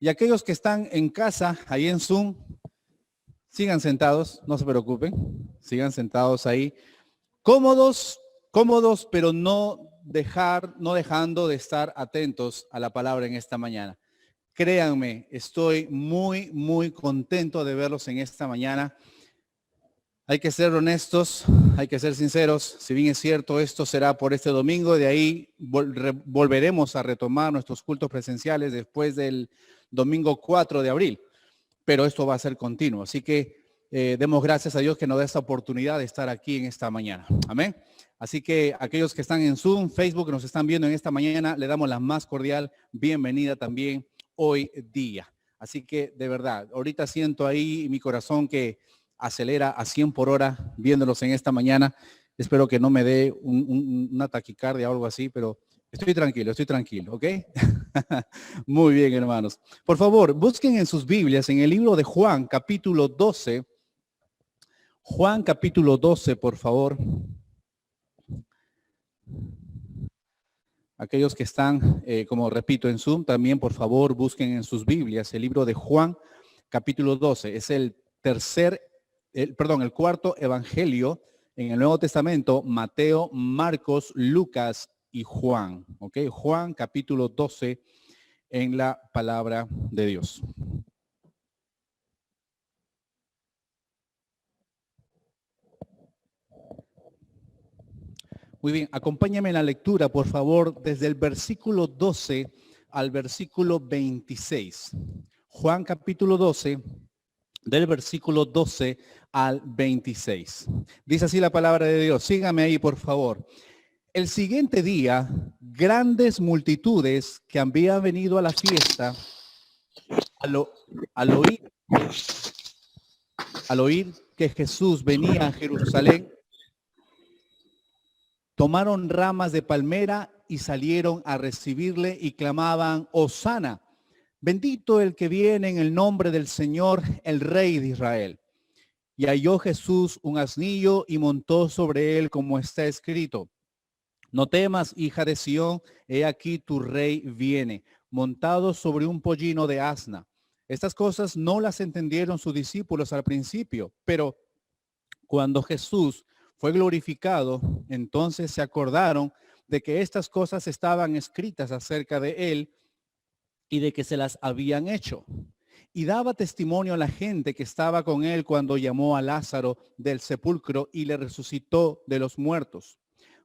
Y aquellos que están en casa, ahí en Zoom, sigan sentados, no se preocupen, sigan sentados ahí, cómodos, cómodos, pero no dejando de estar atentos a la palabra en esta mañana. Créanme, estoy muy, muy contento de verlos en esta mañana. Hay que ser honestos, hay que ser sinceros. Si bien es cierto, esto será por este domingo, de ahí volveremos a retomar nuestros cultos presenciales después del domingo 4 de abril. Pero esto va a ser continuo. Así que demos gracias a Dios que nos da esta oportunidad de estar aquí en esta mañana. Amén. Así que aquellos que están en Zoom, Facebook, que nos están viendo en esta mañana, le damos la más cordial bienvenida también hoy día. Así que de verdad, ahorita siento ahí mi corazón que acelera a 100 por hora viéndolos en esta mañana. Espero que no me dé una taquicardia o algo así, pero estoy tranquilo, ¿ok? Muy bien, hermanos. Por favor, busquen en sus Biblias, en el libro de Juan, capítulo 12. Juan, capítulo 12, por favor. Aquellos que están, como repito, en Zoom, también, por favor, busquen en sus Biblias el libro de Juan, capítulo 12. Es el cuarto evangelio en el Nuevo Testamento: Mateo, Marcos, Lucas y Juan. ¿Ok? Juan, capítulo 12, en la palabra de Dios. Muy bien, acompáñame en la lectura, por favor, desde el versículo 12 al versículo 26. Juan capítulo 12, del versículo 12 al 26. Dice así la palabra de Dios. Sígame ahí, por favor. El siguiente día, grandes multitudes que habían venido a la fiesta, al oír que Jesús venía a Jerusalén, tomaron ramas de palmera y salieron a recibirle y clamaban: Hosana, bendito el que viene en el nombre del Señor, el Rey de Israel. Y halló Jesús un asnillo y montó sobre él, como está escrito: no temas, hija de Sión, he aquí tu rey viene, montado sobre un pollino de asna. Estas cosas no las entendieron sus discípulos al principio, pero cuando Jesús fue glorificado, entonces se acordaron de que estas cosas estaban escritas acerca de él y de que se las habían hecho. Y daba testimonio a la gente que estaba con él cuando llamó a Lázaro del sepulcro y le resucitó de los muertos.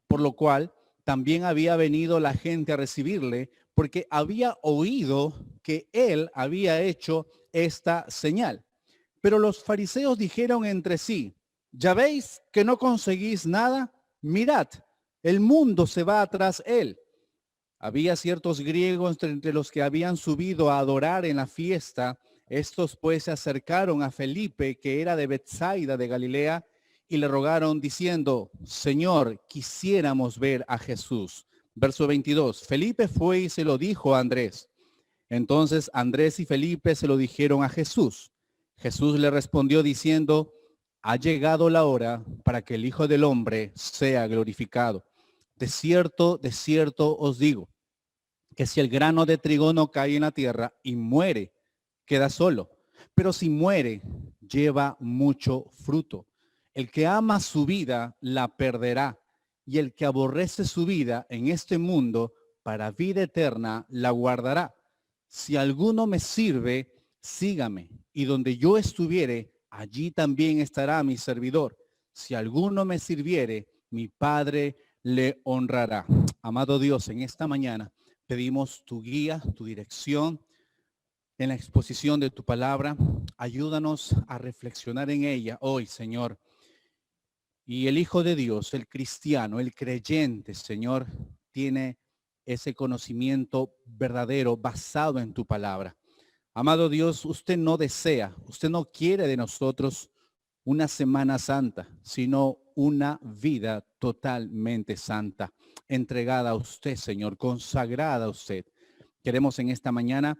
Por lo cual también había venido la gente a recibirle, porque había oído que él había hecho esta señal. Pero los fariseos dijeron entre sí: ¿ya veis que no conseguís nada? Mirad, el mundo se va tras él. Había ciertos griegos entre los que habían subido a adorar en la fiesta. Estos pues se acercaron a Felipe, que era de Betsaida de Galilea, y le rogaron diciendo: Señor, quisiéramos ver a Jesús. Verso 22. Felipe fue y se lo dijo a Andrés. Entonces Andrés y Felipe se lo dijeron a Jesús. Jesús le respondió diciendo: ha llegado la hora para que el Hijo del Hombre sea glorificado. De cierto os digo, que si el grano de trigo no cae en la tierra y muere, queda solo. Pero si muere, lleva mucho fruto. El que ama su vida, la perderá. Y el que aborrece su vida en este mundo, para vida eterna, la guardará. Si alguno me sirve, sígame. Y donde yo estuviere, allí también estará mi servidor. Si alguno me sirviere, mi Padre le honrará. Amado Dios, en esta mañana pedimos tu guía, tu dirección en la exposición de tu palabra. Ayúdanos a reflexionar en ella hoy, Señor. Y el Hijo de Dios, el cristiano, el creyente, Señor, tiene ese conocimiento verdadero basado en tu palabra. Amado Dios, usted no desea, usted no quiere de nosotros una Semana Santa, sino una vida totalmente santa, entregada a usted, Señor, consagrada a usted. Queremos en esta mañana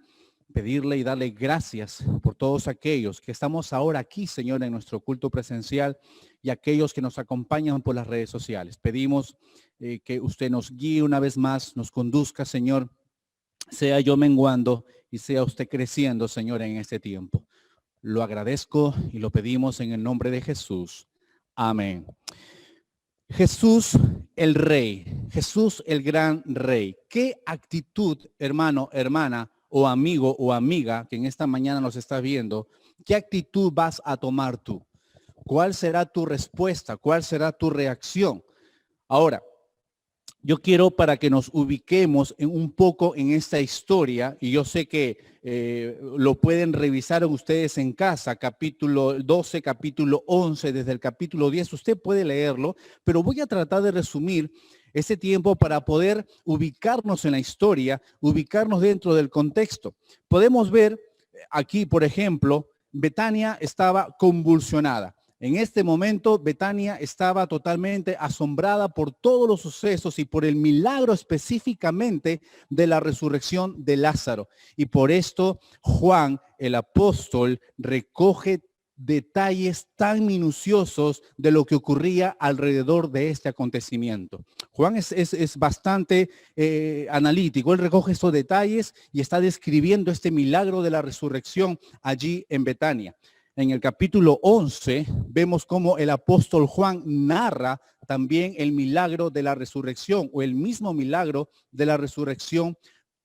pedirle y darle gracias por todos aquellos que estamos ahora aquí, Señor, en nuestro culto presencial, y aquellos que nos acompañan por las redes sociales. Pedimos que usted nos guíe una vez más, nos conduzca, Señor, sea yo menguando y sea usted creciendo, Señor, en este tiempo. Lo agradezco y lo pedimos en el nombre de Jesús. Amén. Jesús el Rey, Jesús el gran Rey. ¿Qué actitud, hermano, hermana, o amigo o amiga que en esta mañana nos está viendo, qué actitud vas a tomar tú? ¿Cuál será tu respuesta? ¿Cuál será tu reacción? Ahora, yo quiero para que nos ubiquemos un poco en esta historia, y yo sé que lo pueden revisar ustedes en casa, capítulo 12, capítulo 11, desde el capítulo 10, usted puede leerlo, pero voy a tratar de resumir ese tiempo para poder ubicarnos en la historia, ubicarnos dentro del contexto. Podemos ver aquí, por ejemplo, Betania estaba convulsionada. En este momento, Betania estaba totalmente asombrada por todos los sucesos y por el milagro específicamente de la resurrección de Lázaro. Y por esto, Juan, el apóstol, recoge detalles tan minuciosos de lo que ocurría alrededor de este acontecimiento. Juan es bastante analítico. Él recoge estos detalles y está describiendo este milagro de la resurrección allí en Betania. En el capítulo 11 vemos cómo el apóstol Juan narra también el milagro de la resurrección, o el mismo milagro de la resurrección,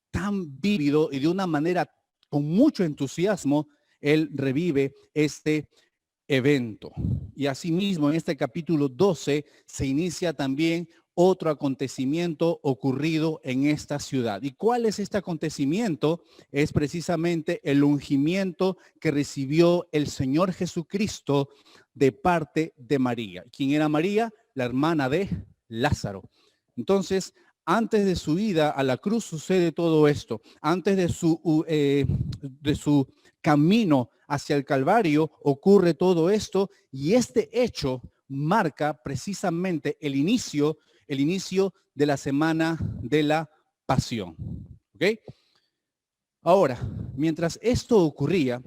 tan vívido y de una manera con mucho entusiasmo. Él revive este evento. Y asimismo, en este capítulo 12 se inicia también otro acontecimiento ocurrido en esta ciudad. ¿Y cuál es este acontecimiento? Es precisamente el ungimiento que recibió el Señor Jesucristo de parte de María. ¿Quién era María? La hermana de Lázaro. Entonces, antes de su ida a la cruz sucede todo esto. Antes de su camino hacia el Calvario ocurre todo esto, y este hecho marca precisamente el inicio de la semana de la pasión. ¿Ok? Ahora, mientras esto ocurría,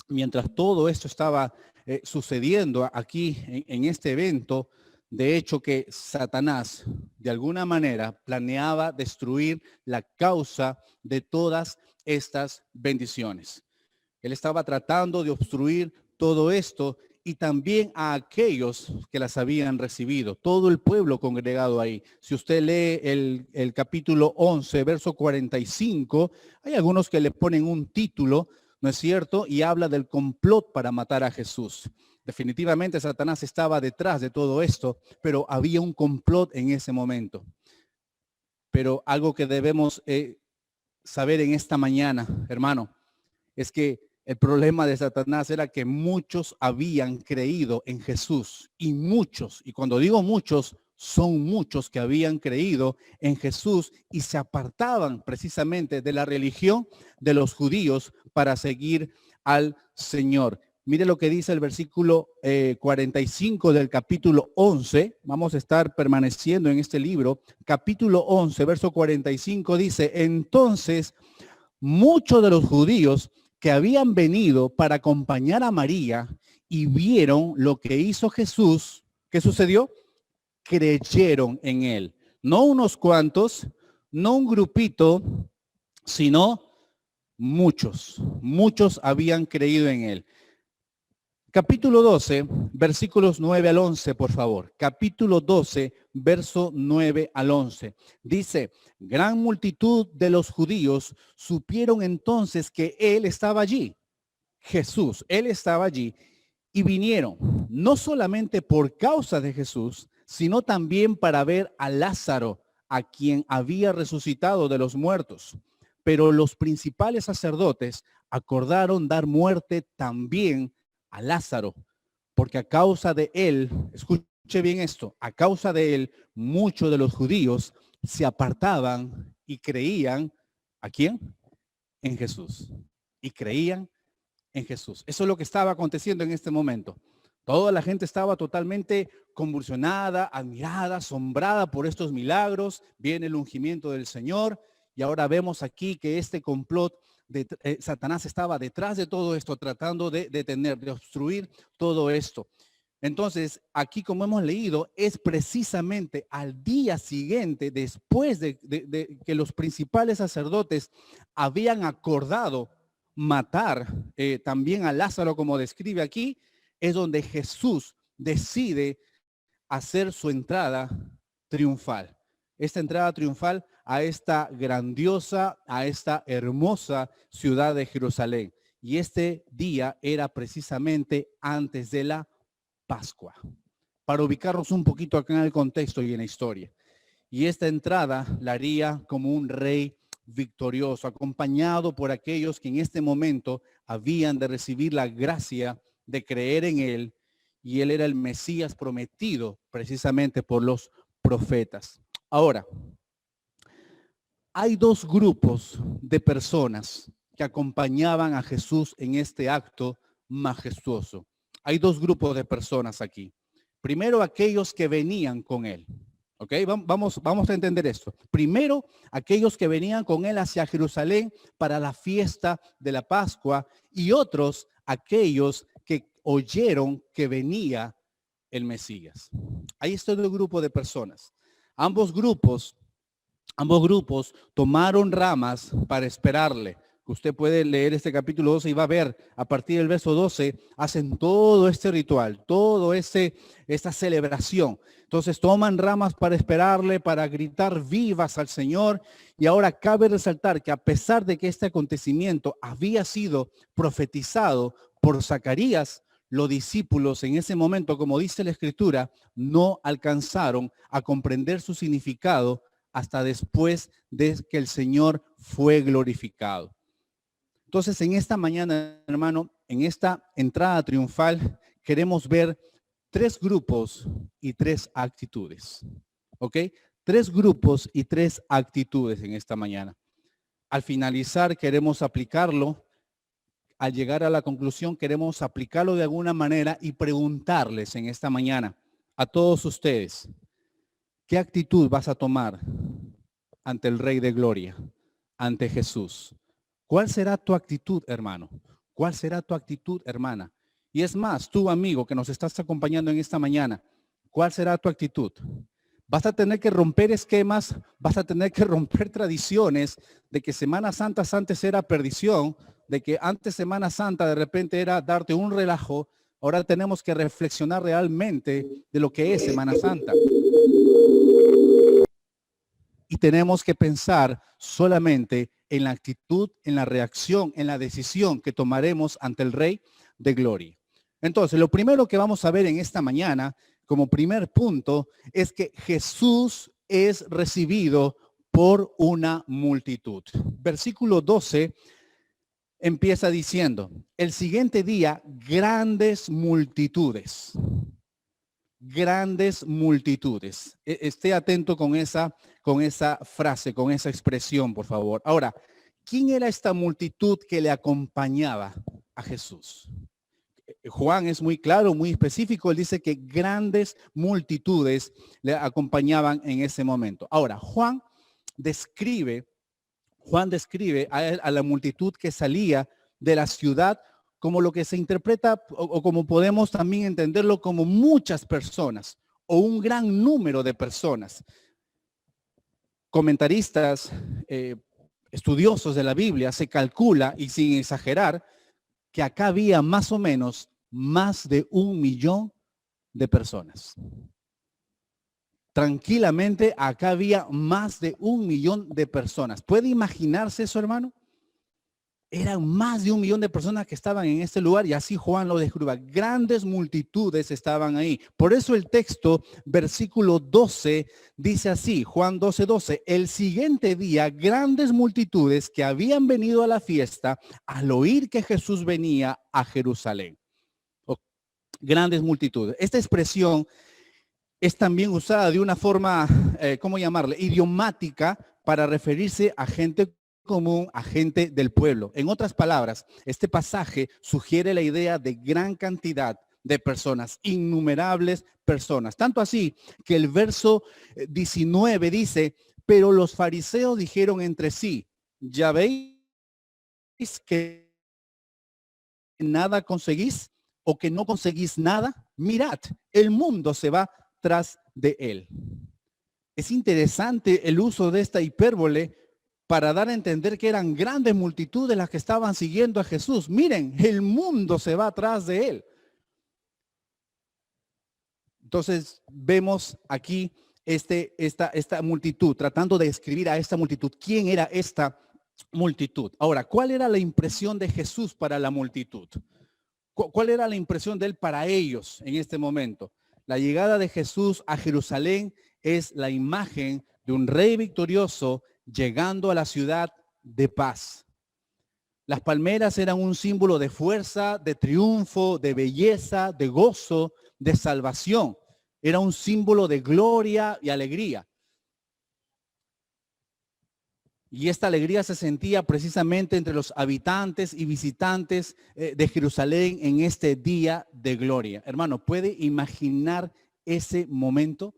mientras todo esto estaba sucediendo aquí en este evento, de hecho que Satanás de alguna manera planeaba destruir la causa de todas estas bendiciones. Él estaba tratando de obstruir todo esto, y también a aquellos que las habían recibido, todo el pueblo congregado ahí. Si usted lee el capítulo 11, verso 45, hay algunos que le ponen un título, ¿no es cierto? Y habla del complot para matar a Jesús. Definitivamente Satanás estaba detrás de todo esto, pero había un complot en ese momento. Pero algo que debemos saber en esta mañana, hermano, es que el problema de Satanás era que muchos habían creído en Jesús, y cuando digo muchos, son muchos que habían creído en Jesús y se apartaban precisamente de la religión de los judíos para seguir al Señor. Mire lo que dice el versículo 45 del capítulo 11. Vamos a estar permaneciendo en este libro. Capítulo 11, verso 45 dice: entonces muchos de los judíos que habían venido para acompañar a María y vieron lo que hizo Jesús, ¿qué sucedió? Creyeron en él. No unos cuantos, no un grupito, sino muchos. Muchos habían creído en él. Capítulo 12, versículos 9 al 11, por favor. Capítulo 12, verso 9 al 11. Dice: gran multitud de los judíos supieron entonces que él estaba allí. Jesús, él estaba allí, y vinieron, no solamente por causa de Jesús, sino también para ver a Lázaro, a quien había resucitado de los muertos. Pero los principales sacerdotes acordaron dar muerte también a Lázaro, porque a causa de él, escuche bien esto, a causa de él, muchos de los judíos se apartaban y creían, ¿a quién? En Jesús. Y creían en Jesús. Eso es lo que estaba aconteciendo en este momento. Toda la gente estaba totalmente convulsionada, admirada, asombrada por estos milagros. Viene el ungimiento del Señor, y ahora vemos aquí que este complot de Satanás estaba detrás de todo esto, tratando de detener, de obstruir todo esto. Entonces, aquí como hemos leído, es precisamente al día siguiente, después de que los principales sacerdotes habían acordado matar también a Lázaro, como describe aquí, es donde Jesús decide hacer su entrada triunfal. Esta entrada triunfal a esta grandiosa, a esta hermosa ciudad de Jerusalén. Y este día era precisamente antes de la Pascua, para ubicarnos un poquito acá en el contexto y en la historia. Y esta entrada la haría como un rey victorioso, acompañado por aquellos que en este momento habían de recibir la gracia de creer en él, y él era el Mesías prometido precisamente por los profetas. Ahora, hay dos grupos de personas que acompañaban a Jesús en este acto majestuoso. Hay dos grupos de personas aquí. Primero, aquellos que venían con él. ¿Ok? Vamos a entender esto. Primero, aquellos que venían con él hacia Jerusalén para la fiesta de la Pascua, y otros, aquellos que oyeron que venía el Mesías. Ahí está el grupo de personas. Ambos grupos tomaron ramas para esperarle. Usted puede leer este capítulo 12 y va a ver, a partir del verso 12, hacen todo este ritual, esta celebración. Entonces toman ramas para esperarle, para gritar vivas al Señor. Y ahora cabe resaltar que a pesar de que este acontecimiento había sido profetizado por Zacarías, los discípulos en ese momento, como dice la Escritura, no alcanzaron a comprender su significado hasta después de que el Señor fue glorificado. Entonces, en esta mañana, hermano, en esta entrada triunfal, queremos ver tres grupos y tres actitudes. ¿Ok? Tres grupos y tres actitudes en esta mañana. Al finalizar, queremos aplicarlo. Al llegar a la conclusión, queremos aplicarlo de alguna manera y preguntarles en esta mañana a todos ustedes, ¿qué actitud vas a tomar ante el Rey de Gloria, ante Jesús? ¿Cuál será tu actitud, hermano? ¿Cuál será tu actitud, hermana? Y es más, tú, amigo, que nos estás acompañando en esta mañana, ¿cuál será tu actitud? Vas a tener que romper esquemas, vas a tener que romper tradiciones de que Semana Santa antes era perdición, de que antes Semana Santa de repente era darte un relajo. Ahora tenemos que reflexionar realmente de lo que es Semana Santa. Y tenemos que pensar solamente en la actitud, en la reacción, en la decisión que tomaremos ante el Rey de Gloria. Entonces, lo primero que vamos a ver en esta mañana, como primer punto, es que Jesús es recibido por una multitud. Versículo 12 empieza diciendo, el siguiente día, grandes multitudes. Grandes multitudes. Esté atento con esa frase, con esa expresión, por favor. Ahora, ¿quién era esta multitud que le acompañaba a Jesús? Juan es muy claro, muy específico. Él dice que grandes multitudes le acompañaban en ese momento. Ahora, Juan describe a la multitud que salía de la ciudad como lo que se interpreta o como podemos también entenderlo como muchas personas o un gran número de personas. Comentaristas, estudiosos de la Biblia, se calcula, y sin exagerar, que acá había más o menos más de 1 millón de personas. Tranquilamente, acá había más de 1 millón de personas. ¿Puede imaginarse eso, hermano? Eran más de 1 millón de personas que estaban en este lugar, y así Juan lo describe. Grandes multitudes estaban ahí. Por eso el texto, versículo 12, dice así, Juan 12:12, el siguiente día, grandes multitudes que habían venido a la fiesta al oír que Jesús venía a Jerusalén. Grandes multitudes. Esta expresión es también usada de una forma, ¿cómo llamarle? Idiomática, para referirse a gente común, a gente del pueblo. En otras palabras, este pasaje sugiere la idea de gran cantidad de personas, innumerables personas. Tanto así que el verso 19 dice, pero los fariseos dijeron entre sí, ¿ya veis que nada conseguís? o que no conseguís nada, mirad, el mundo se va tras de él. Es interesante el uso de esta hipérbole para dar a entender que eran grandes multitudes las que estaban siguiendo a Jesús. Miren, el mundo se va atrás de él. Entonces vemos aquí esta multitud, tratando de describir a esta multitud. ¿Quién era esta multitud? Ahora, ¿cuál era la impresión de Jesús para la multitud? ¿Cuál era la impresión de él para ellos en este momento? La llegada de Jesús a Jerusalén es la imagen de un rey victorioso llegando a la ciudad de paz. Las palmeras eran un símbolo de fuerza, de triunfo, de belleza, de gozo, de salvación. Era un símbolo de gloria y alegría. Y esta alegría se sentía precisamente entre los habitantes y visitantes de Jerusalén en este día de gloria. Hermano, ¿puede imaginar ese momento?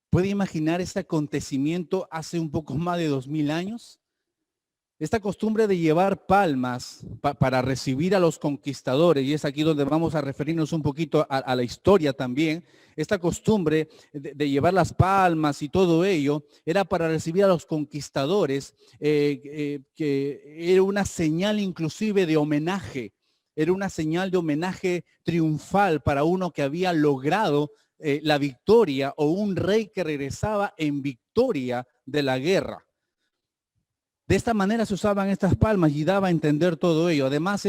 ¿Puede imaginar ese acontecimiento hace un poco más de 2000 años? Esta costumbre de llevar palmas para recibir a los conquistadores, y es aquí donde vamos a referirnos un poquito a la historia también, esta costumbre de llevar las palmas y todo ello, era para recibir a los conquistadores, que era una señal inclusive de homenaje, era una señal de homenaje triunfal para uno que había logrado la victoria, o un rey que regresaba en victoria de la guerra. De esta manera se usaban estas palmas y daba a entender todo ello. Además,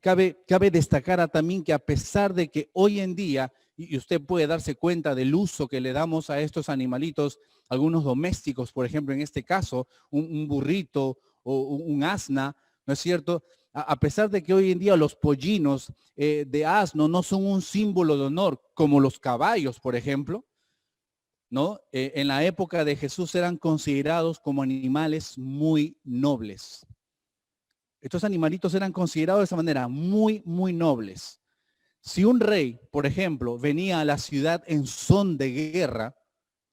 cabe destacar también que a pesar de que hoy en día, y usted puede darse cuenta del uso que le damos a estos animalitos, algunos domésticos, por ejemplo, en este caso, un burrito o un asna, ¿no es cierto? A pesar de que hoy en día los pollinos de asno no son un símbolo de honor como los caballos, por ejemplo, ¿no? En la época de Jesús eran considerados como animales muy nobles. Estos animalitos eran considerados de esa manera, muy, muy nobles. Si un rey, por ejemplo, venía a la ciudad en son de guerra,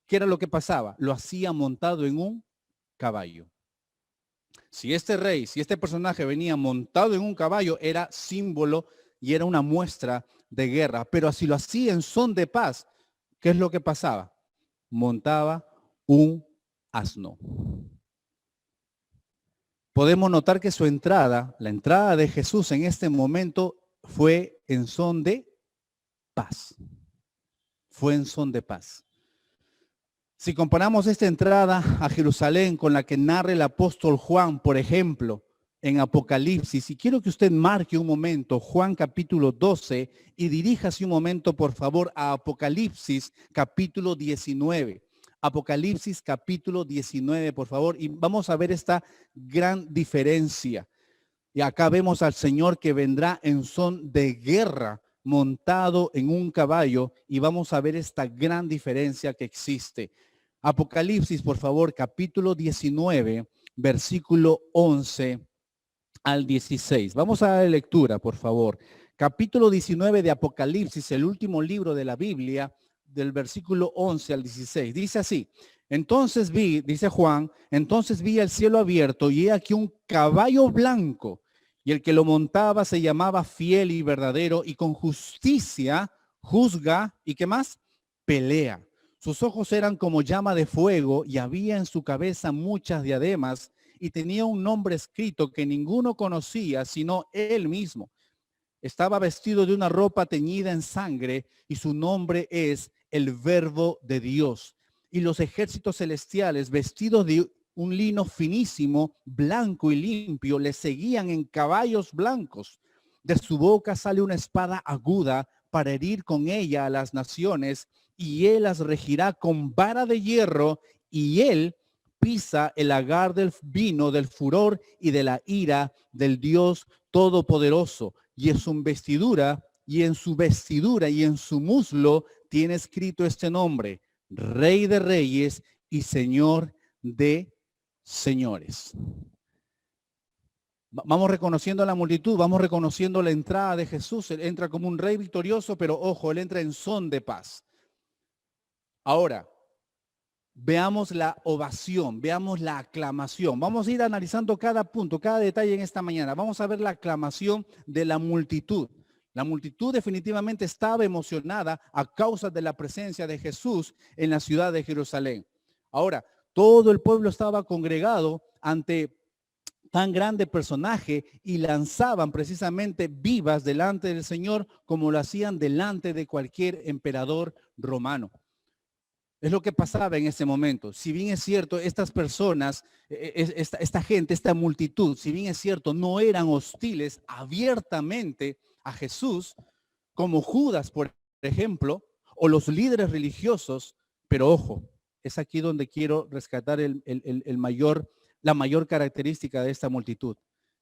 ¿qué era lo que pasaba? Lo hacía montado en un caballo. Si este personaje venía montado en un caballo, era símbolo y era una muestra de guerra. Pero si lo hacía en son de paz, ¿qué es lo que pasaba? Montaba un asno. Podemos notar que la entrada de Jesús en este momento fue en son de paz. Fue en son de paz. Si comparamos esta entrada a Jerusalén con la que narra el apóstol Juan, por ejemplo, en Apocalipsis, y quiero que usted marque un momento Juan capítulo 12 y diríjase un momento, por favor, a Apocalipsis capítulo 19. Apocalipsis capítulo 19, por favor, y vamos a ver esta gran diferencia. Y acá vemos al Señor que vendrá en son de guerra, montado en un caballo, y vamos a ver esta gran diferencia que existe. Apocalipsis, por favor, capítulo 19, versículo 11 al 16. Vamos a dar lectura, por favor. Capítulo 19 de Apocalipsis, el último libro de la Biblia, del versículo 11 al 16. Dice así: entonces vi, dice Juan, entonces vi el cielo abierto y he aquí un caballo blanco, y el que lo montaba se llamaba Fiel y Verdadero, y con justicia juzga, ¿y qué más? Pelea. Sus ojos eran como llama de fuego, y había en su cabeza muchas diademas, y tenía un nombre escrito que ninguno conocía sino él mismo. Estaba vestido de una ropa teñida en sangre, y su nombre es el Verbo de Dios. Y los ejércitos celestiales, vestidos de un lino finísimo, blanco y limpio, le seguían en caballos blancos. De su boca sale una espada aguda para herir con ella a las naciones, y él las regirá con vara de hierro, y él pisa el lagar del vino del furor y de la ira del Dios Todopoderoso. Y en su vestidura y en su muslo tiene escrito este nombre: Rey de Reyes y Señor de Señores. Vamos reconociendo a la multitud, vamos reconociendo la entrada de Jesús. Él entra como un rey victorioso, pero ojo, él entra en son de paz. Ahora, veamos la ovación, veamos la aclamación. Vamos a ir analizando cada punto, cada detalle en esta mañana. Vamos a ver la aclamación de la multitud. La multitud definitivamente estaba emocionada a causa de la presencia de Jesús en la ciudad de Jerusalén. Ahora, todo el pueblo estaba congregado ante tan grande personaje y lanzaban precisamente vivas delante del Señor como lo hacían delante de cualquier emperador romano. Es lo que pasaba en ese momento. Si bien es cierto, estas personas, esta gente, esta multitud, si bien es cierto, no eran hostiles abiertamente a Jesús, como Judas, por ejemplo, o los líderes religiosos, pero ojo, es aquí donde quiero rescatar la mayor característica de esta multitud.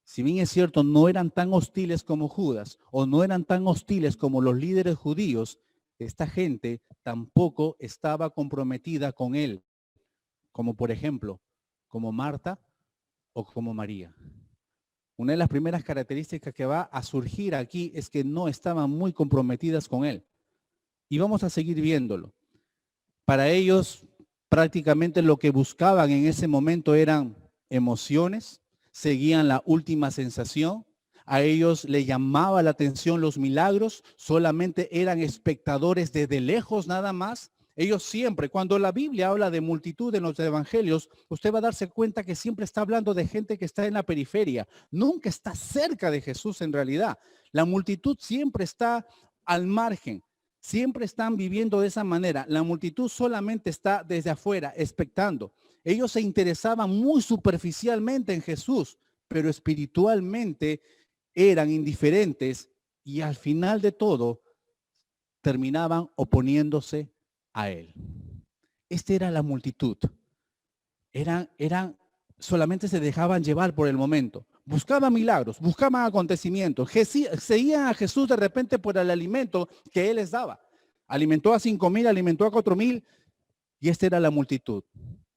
Si bien es cierto, no eran tan hostiles como Judas, o no eran tan hostiles como los líderes judíos, esta gente tampoco estaba comprometida con él, como por ejemplo, como Marta o como María. Una de las primeras características que va a surgir aquí es que no estaban muy comprometidas con él. Y vamos a seguir viéndolo. Para ellos, prácticamente lo que buscaban en ese momento eran emociones, seguían la última sensación. A ellos les llamaba la atención los milagros, solamente eran espectadores desde lejos nada más. Ellos siempre, cuando la Biblia habla de multitud en los evangelios, usted va a darse cuenta que siempre está hablando de gente que está en la periferia, nunca está cerca de Jesús en realidad. La multitud siempre está al margen, siempre están viviendo de esa manera. La multitud solamente está desde afuera, expectando. Ellos se interesaban muy superficialmente en Jesús, pero espiritualmente eran indiferentes y al final de todo terminaban oponiéndose a él. Esta era la multitud. Solamente se dejaban llevar por el momento. Buscaban milagros, buscaban acontecimientos. Seguían a Jesús de repente por el alimento que él les daba. Alimentó a 5,000, alimentó a 4,000 y esta era la multitud.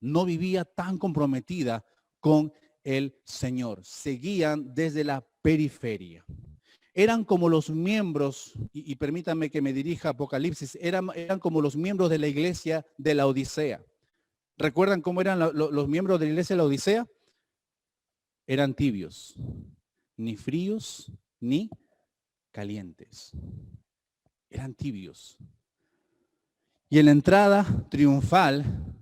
No vivía tan comprometida con el Señor. Seguían desde la periferia. Eran como los miembros, y permítanme que me dirija a Apocalipsis, eran como los miembros de la iglesia de la Odisea. ¿Recuerdan cómo eran los miembros de la iglesia de la Odisea? Eran tibios, ni fríos ni calientes. Eran tibios. Y en la entrada triunfal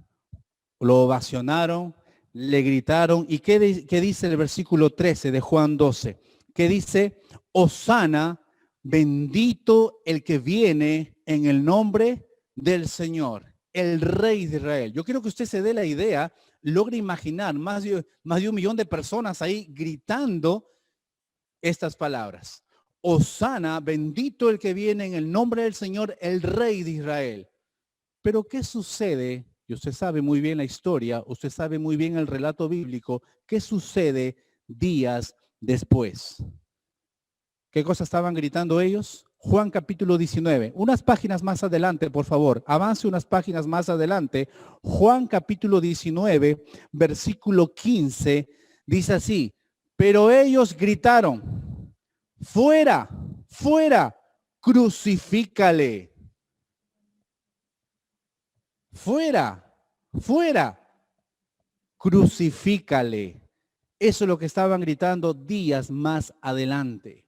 lo ovacionaron, le gritaron. ¿Y qué dice el versículo 13 de Juan 12? Que dice, Hosana, bendito el que viene en el nombre del Señor, el Rey de Israel. Yo quiero que usted se dé la idea, logre imaginar más de 1,000,000 de personas ahí gritando estas palabras. Hosana, bendito el que viene en el nombre del Señor, el Rey de Israel. Pero ¿qué sucede? Y usted sabe muy bien la historia, usted sabe muy bien el relato bíblico. ¿Qué sucede días después? ¿Qué cosa estaban gritando ellos? Juan capítulo 19. Unas páginas más adelante, por favor. Avance unas páginas más adelante. Juan capítulo 19, versículo 15, dice así. Pero ellos gritaron, fuera, fuera, crucifícale. Fuera, fuera, crucifícale. Eso es lo que estaban gritando días más adelante.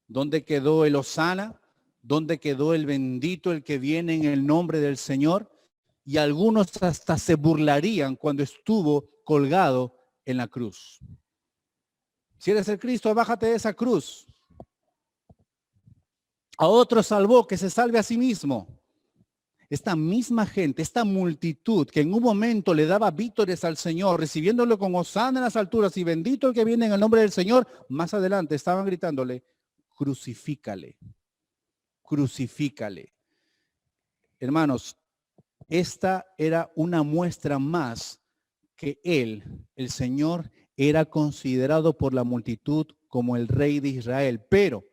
¿Dónde quedó el Hosana? ¿Dónde quedó el bendito, el que viene en el nombre del Señor? Y algunos hasta se burlarían cuando estuvo colgado en la cruz. Si eres el Cristo, bájate de esa cruz. A otro salvó, que se salve a sí mismo. Esta misma gente, esta multitud que en un momento le daba vítores al Señor, recibiéndolo con hosana en las alturas y bendito el que viene en el nombre del Señor, más adelante estaban gritándole, crucifícale, crucifícale. Hermanos, esta era una muestra más que él, el Señor, era considerado por la multitud como el Rey de Israel, pero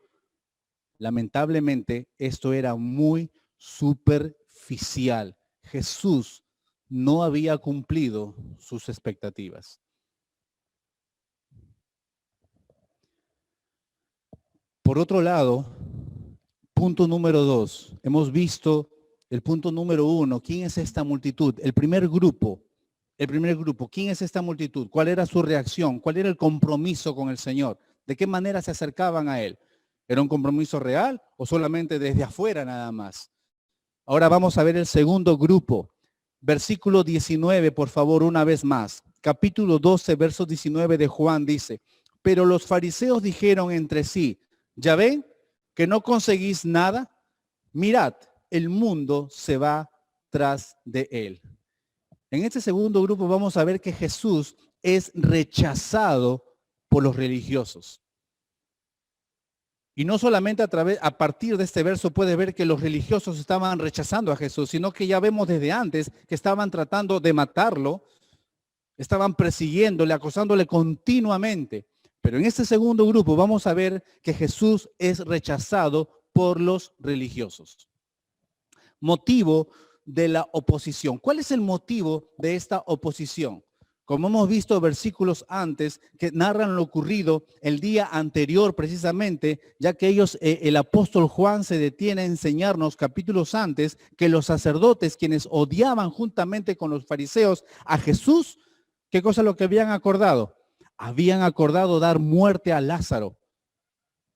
lamentablemente esto era muy superficial. Jesús no había cumplido sus expectativas. Por otro lado, punto número 2, hemos visto el punto número 1, ¿quién es esta multitud? El primer grupo, ¿quién es esta multitud? ¿Cuál era su reacción? ¿Cuál era el compromiso con el Señor? ¿De qué manera se acercaban a Él? ¿Era un compromiso real o solamente desde afuera nada más? Ahora vamos a ver el segundo grupo. Versículo 19, por favor, una vez más. Capítulo 12, verso 19 de Juan dice, pero los fariseos dijeron entre sí, ¿ya ven que no conseguís nada? Mirad, el mundo se va tras de él. En este segundo grupo vamos a ver que Jesús es rechazado por los religiosos. Y no solamente a partir de este verso puede ver que los religiosos estaban rechazando a Jesús, sino que ya vemos desde antes que estaban tratando de matarlo, estaban persiguiéndole, acosándole continuamente. Pero en este segundo grupo vamos a ver que Jesús es rechazado por los religiosos. Motivo de la oposición. ¿Cuál es el motivo de esta oposición? Como hemos visto versículos antes que narran lo ocurrido el día anterior precisamente, ya que el apóstol Juan se detiene a enseñarnos capítulos antes que los sacerdotes, quienes odiaban juntamente con los fariseos a Jesús, ¿qué cosa es lo que habían acordado? Habían acordado dar muerte a Lázaro.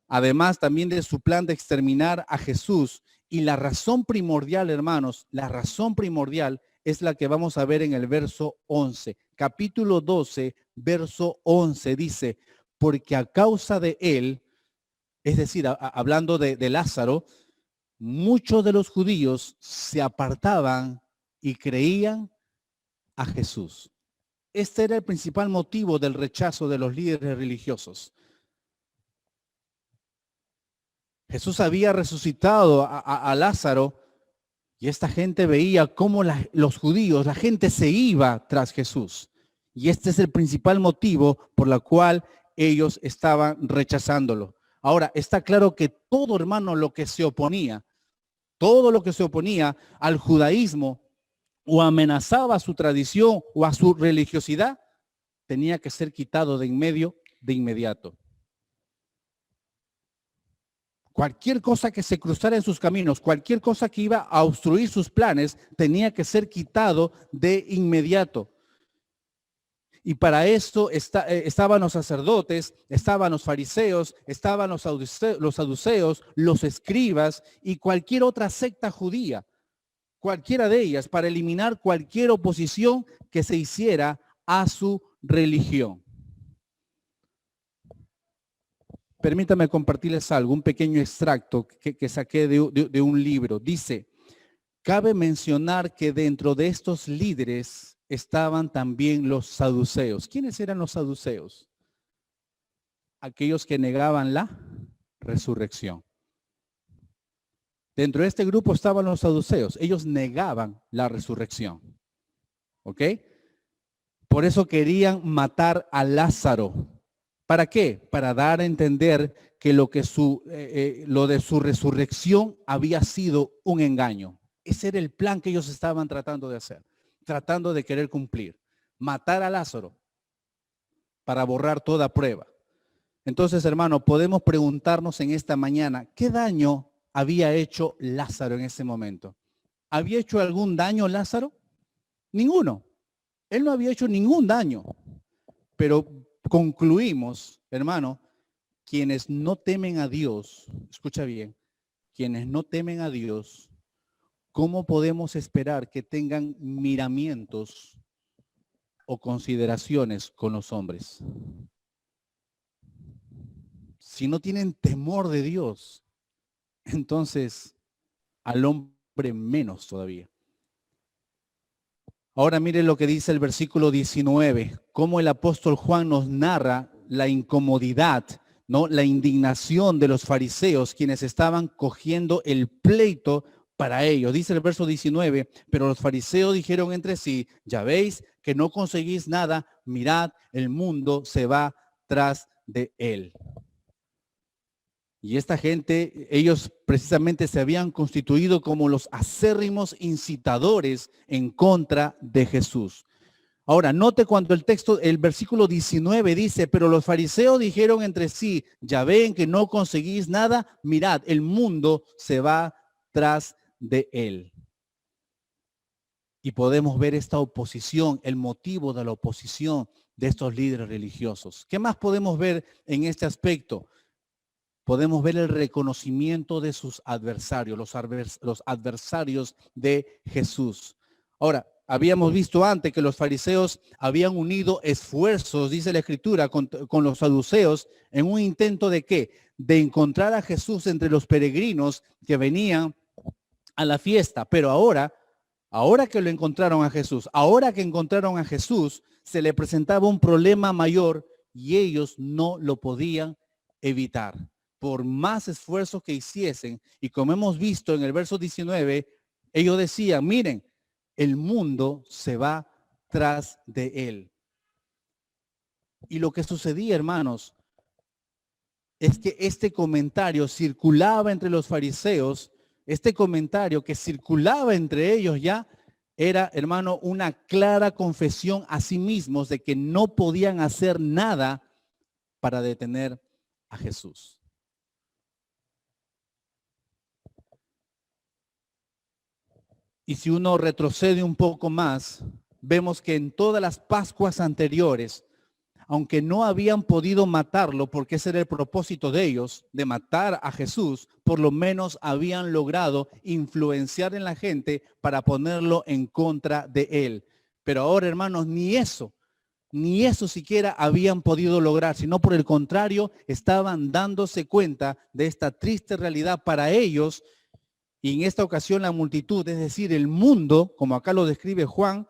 Además también de su plan de exterminar a Jesús. Y la razón primordial, hermanos, la razón primordial es la que vamos a ver en el verso 11. Capítulo 12, verso 11 dice, porque a causa de él, es decir, hablando de Lázaro, muchos de los judíos se apartaban y creían a Jesús. Este era el principal motivo del rechazo de los líderes religiosos. Jesús había resucitado a Lázaro y esta gente veía cómo los judíos, la gente se iba tras Jesús. Y este es el principal motivo por el cual ellos estaban rechazándolo. Ahora, está claro que todo, hermano, todo lo que se oponía al judaísmo o amenazaba a su tradición o a su religiosidad, tenía que ser quitado de en medio de inmediato. Cualquier cosa que se cruzara en sus caminos, cualquier cosa que iba a obstruir sus planes, tenía que ser quitado de inmediato. Y para esto estaban los sacerdotes, estaban los fariseos, estaban los saduceos, los escribas y cualquier otra secta judía, cualquiera de ellas, para eliminar cualquier oposición que se hiciera a su religión. Permítame compartirles algo, un pequeño extracto que saqué de un libro. Dice, cabe mencionar que dentro de estos líderes estaban también los saduceos. ¿Quiénes eran los saduceos? Aquellos que negaban la resurrección. Dentro de este grupo estaban los saduceos. Ellos negaban la resurrección. ¿Ok? Por eso querían matar a Lázaro. ¿Para qué? Para dar a entender que lo de su resurrección había sido un engaño. Ese era el plan que ellos estaban tratando de hacer, tratando de querer cumplir. Matar a Lázaro para borrar toda prueba. Entonces, hermano, podemos preguntarnos en esta mañana, ¿qué daño había hecho Lázaro en ese momento? ¿Había hecho algún daño Lázaro? Ninguno. Él no había hecho ningún daño. Pero concluimos, hermano, quienes no temen a Dios, escucha bien, quienes no temen a Dios, ¿cómo podemos esperar que tengan miramientos o consideraciones con los hombres? Si no tienen temor de Dios, entonces al hombre menos todavía. Ahora mire lo que dice el versículo 19, cómo el apóstol Juan nos narra la incomodidad, ¿no? La indignación de los fariseos, quienes estaban cogiendo el pleito para ellos. Dice el verso 19, pero los fariseos dijeron entre sí, ya veis que no conseguís nada, mirad, el mundo se va tras de él. Y esta gente, ellos precisamente se habían constituido como los acérrimos incitadores en contra de Jesús. Ahora, note cuando el versículo 19 dice, pero los fariseos dijeron entre sí, ya ven que no conseguís nada, mirad, el mundo se va tras de él. Y podemos ver esta oposición, el motivo de la oposición de estos líderes religiosos. ¿Qué más podemos ver en este aspecto? Podemos ver el reconocimiento de sus adversarios, los adversarios de Jesús. Ahora, habíamos visto antes que los fariseos habían unido esfuerzos, dice la Escritura, con los saduceos en un intento de ¿qué? De encontrar a Jesús entre los peregrinos que venían a la fiesta. Pero ahora que lo encontraron a Jesús, ahora que encontraron a Jesús, se le presentaba un problema mayor y ellos no lo podían evitar. Por más esfuerzos que hiciesen, y como hemos visto en el verso 19, ellos decían, miren, el mundo se va tras de él. Y lo que sucedía, hermanos, es que este comentario circulaba entre los fariseos, este comentario que circulaba entre ellos ya era, hermano, una clara confesión a sí mismos de que no podían hacer nada para detener a Jesús. Y si uno retrocede un poco más, vemos que en todas las Pascuas anteriores, aunque no habían podido matarlo, porque ese era el propósito de ellos, de matar a Jesús, por lo menos habían logrado influenciar en la gente para ponerlo en contra de él. Pero ahora, hermanos, ni eso siquiera habían podido lograr, sino por el contrario, estaban dándose cuenta de esta triste realidad para ellos. Y en esta ocasión la multitud, es decir, el mundo, como acá lo describe Juan,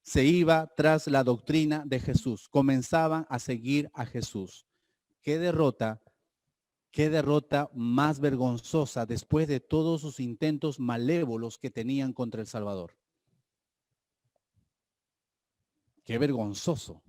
se iba tras la doctrina de Jesús. Comenzaban a seguir a Jesús. Qué derrota más vergonzosa después de todos sus intentos malévolos que tenían contra el Salvador. Qué vergonzoso.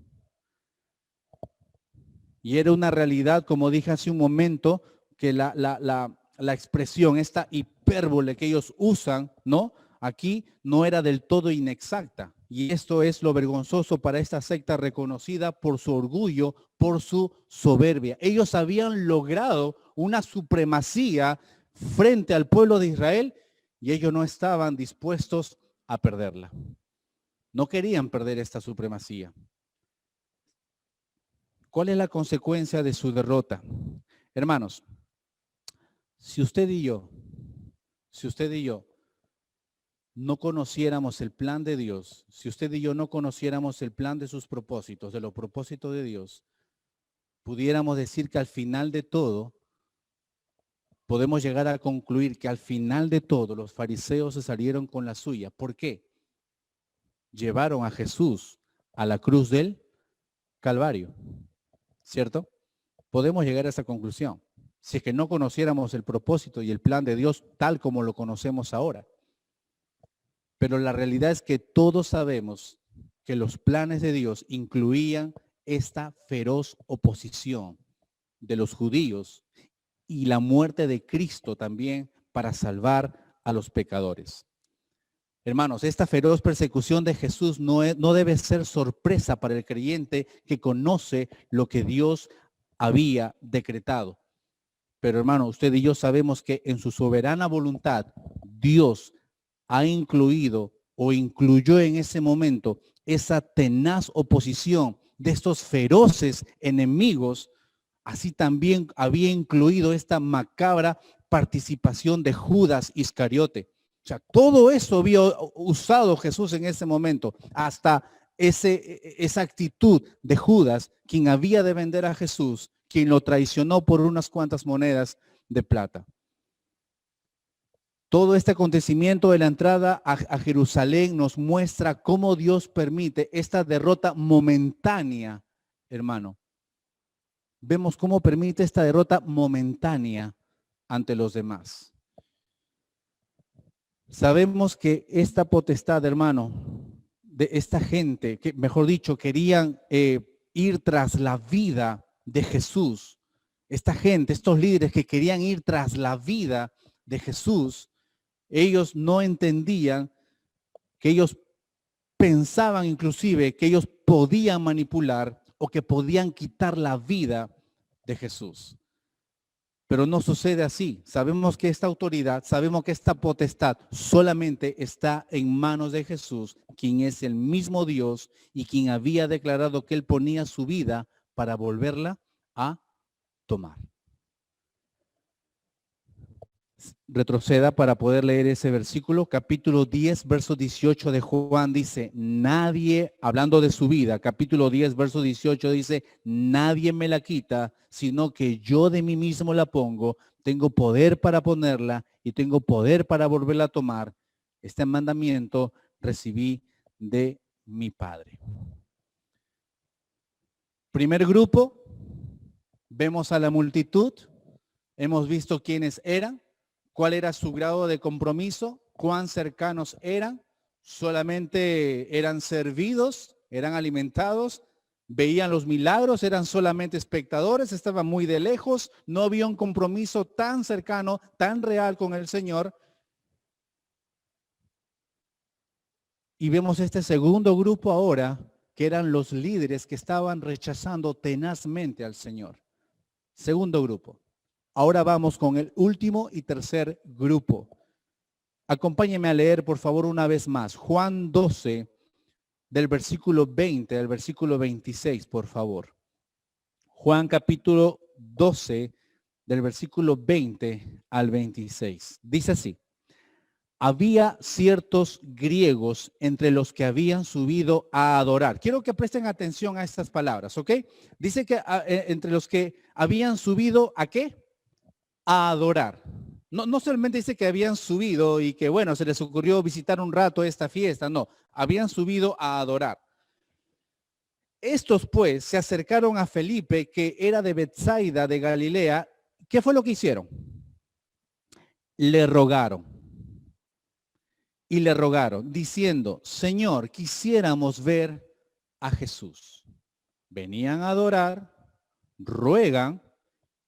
Y era una realidad, como dije hace un momento, que la expresión, esta hipérbole que ellos usan, ¿no? Aquí no era del todo inexacta. Y esto es lo vergonzoso para esta secta reconocida por su orgullo, por su soberbia. Ellos habían logrado una supremacía frente al pueblo de Israel y ellos no estaban dispuestos a perderla. No querían perder esta supremacía. ¿Cuál es la consecuencia de su derrota? Hermanos, si usted y yo no conociéramos el plan de Dios, si usted y yo no conociéramos el plan de sus propósitos, de los propósitos de Dios, pudiéramos decir que al final de todo, podemos llegar a concluir que al final de todo los fariseos se salieron con la suya. ¿Por qué? Llevaron a Jesús a la cruz del Calvario, ¿cierto? Podemos llegar a esa conclusión, si es que no conociéramos el propósito y el plan de Dios tal como lo conocemos ahora. Pero la realidad es que todos sabemos que los planes de Dios incluían esta feroz oposición de los judíos y la muerte de Cristo también para salvar a los pecadores. Hermanos, esta feroz persecución de Jesús no debe ser sorpresa para el creyente que conoce lo que Dios había decretado. Pero hermano, usted y yo sabemos que en su soberana voluntad, Dios ha incluido o incluyó en ese momento esa tenaz oposición de estos feroces enemigos. Así también había incluido esta macabra participación de Judas Iscariote. O sea, todo eso había usado Jesús en ese momento, hasta esa actitud de Judas, quien había de vender a Jesús, quien lo traicionó por unas cuantas monedas de plata. Todo este acontecimiento de la entrada a Jerusalén nos muestra cómo Dios permite esta derrota momentánea, hermano. Vemos cómo permite esta derrota momentánea ante los demás. Sabemos que esta potestad, hermano, de esta gente, que mejor dicho, querían ir tras la vida de Jesús. Esta gente, estos líderes que querían ir tras la vida de Jesús, ellos no entendían que ellos pensaban inclusive que ellos podían manipular o que podían quitar la vida de Jesús. Pero no sucede así. Sabemos que esta autoridad, sabemos que esta potestad solamente está en manos de Jesús, quien es el mismo Dios y quien había declarado que él ponía su vida para volverla a tomar. Retroceda para poder leer ese versículo. Capítulo 10, verso 18 de Juan dice, nadie, hablando de su vida, capítulo 10, verso 18 dice, nadie me la quita, sino que yo de mí mismo la pongo. Tengo poder para ponerla y tengo poder para volverla a tomar. Este mandamiento recibí de mi Padre. Primer grupo, vemos a la multitud, hemos visto quiénes eran. ¿Cuál era su grado de compromiso? ¿Cuán cercanos eran? ¿Solamente eran servidos? ¿Eran alimentados? ¿Veían los milagros? ¿Eran solamente espectadores? ¿Estaban muy de lejos? ¿No había un compromiso tan cercano, tan real con el Señor? Y vemos este segundo grupo ahora, que eran los líderes que estaban rechazando tenazmente al Señor. Segundo grupo. Ahora vamos con el último y tercer grupo. Acompáñenme a leer, por favor, una vez más. Juan 12, del versículo 20 al versículo 26, por favor. Juan capítulo 12, del versículo 20 al 26. Dice así. Había ciertos griegos entre los que habían subido a adorar. Quiero que presten atención a estas palabras, ¿ok? Dice que entre los que habían subido, ¿a qué? A adorar. No solamente dice que habían subido y que, bueno, se les ocurrió visitar un rato esta fiesta. No, habían subido a adorar. Estos, pues, se acercaron a Felipe, que era de Betsaida, de Galilea. ¿Qué fue lo que hicieron? Le rogaron. Y le rogaron, diciendo, Señor, quisiéramos ver a Jesús. Venían a adorar, ruegan,